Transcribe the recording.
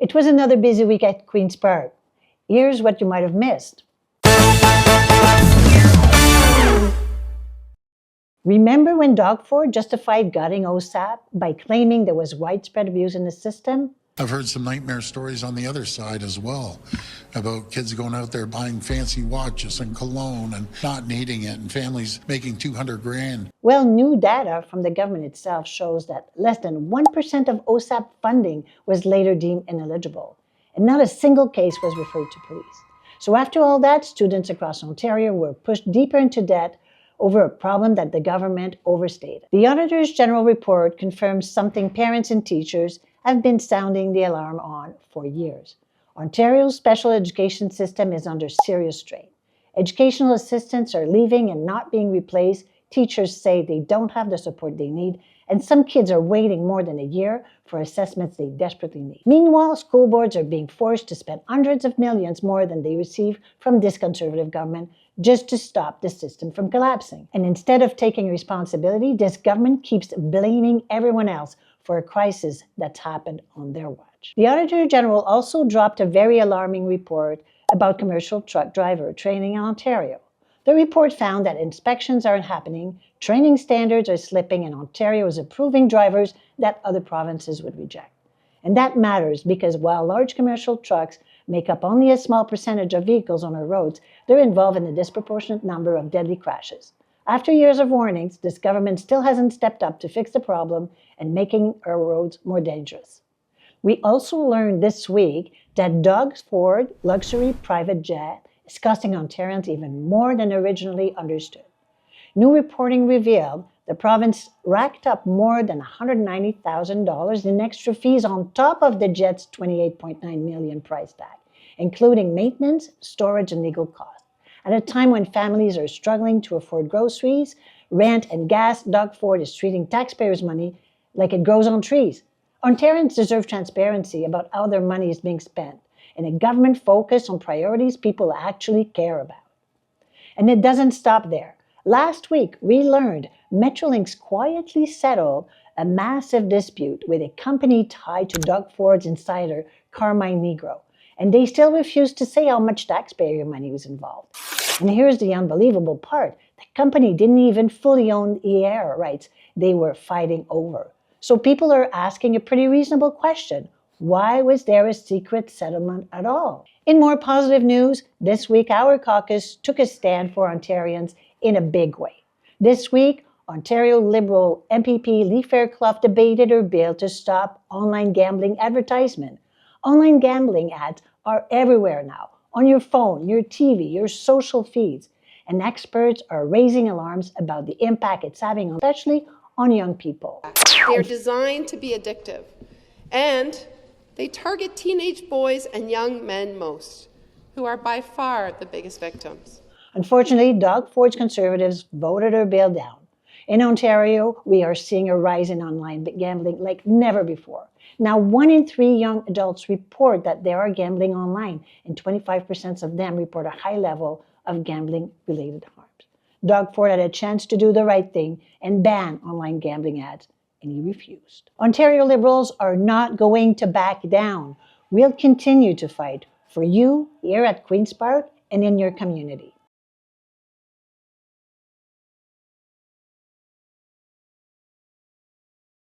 It was another busy week at Queen's Park. Here's what you might have missed. Remember when Doug Ford justified gutting OSAP by claiming there was widespread abuse in the system? I've heard some nightmare stories on the other side as well, about kids going out there buying fancy watches and cologne and not needing it, and families making 200 grand. Well, new data from the government itself shows that less than 1% of OSAP funding was later deemed ineligible, and not a single case was referred to police. So after all that, students across Ontario were pushed deeper into debt over a problem that the government overstated. The Auditor General report confirms something parents and teachers have been sounding the alarm on for years. Ontario's special education system is under serious strain. Educational assistants are leaving and not being replaced. Teachers say they don't have the support they need, and some kids are waiting more than a year for assessments they desperately need. Meanwhile, school boards are being forced to spend hundreds of millions more than they receive from this Conservative government just to stop the system from collapsing. And instead of taking responsibility, this government keeps blaming everyone else for a crisis that's happened on their watch. The Auditor General also dropped a very alarming report about commercial truck driver training in Ontario. The report found that inspections aren't happening, training standards are slipping, and Ontario is approving drivers that other provinces would reject. And that matters because while large commercial trucks make up only a small percentage of vehicles on our roads, they're involved in a disproportionate number of deadly crashes. After years of warnings, this government still hasn't stepped up to fix the problem and making our roads more dangerous. We also learned this week that Doug Ford luxury private jet is costing Ontarians even more than originally understood. New reporting revealed the province racked up more than $190,000 in extra fees on top of the jet's $28.9 million price tag, including maintenance, storage, and legal costs. At a time when families are struggling to afford groceries, rent, and gas, Doug Ford is treating taxpayers' money like it grows on trees. Ontarians deserve transparency about how their money is being spent and a government focus on priorities people actually care about. And it doesn't stop there. Last week, we learned Metrolinx quietly settled a massive dispute with a company tied to Doug Ford's insider, Carmine Negro. And they still refuse to say how much taxpayer money was involved. And here's the unbelievable part. The company didn't even fully own the air rights they were fighting over. So people are asking a pretty reasonable question. Why was there a secret settlement at all? In more positive news, this week our caucus took a stand for Ontarians in a big way. This week, Ontario Liberal MPP Lee Fairclough debated her bill to stop online gambling advertisement. Online gambling ads are everywhere now, on your phone, your TV, your social feeds, and experts are raising alarms about the impact it's having, especially on young people. They're designed to be addictive, and they target teenage boys and young men most, who are by far the biggest victims. Unfortunately, Doug Ford's Conservatives voted her bill down. In Ontario, we are seeing a rise in online gambling like never before. Now, 1 in 3 young adults report that they are gambling online, and 25% of them report a high level of gambling-related harms. Doug Ford had a chance to do the right thing and ban online gambling ads, and he refused. Ontario Liberals are not going to back down. We'll continue to fight for you here at Queen's Park and in your community.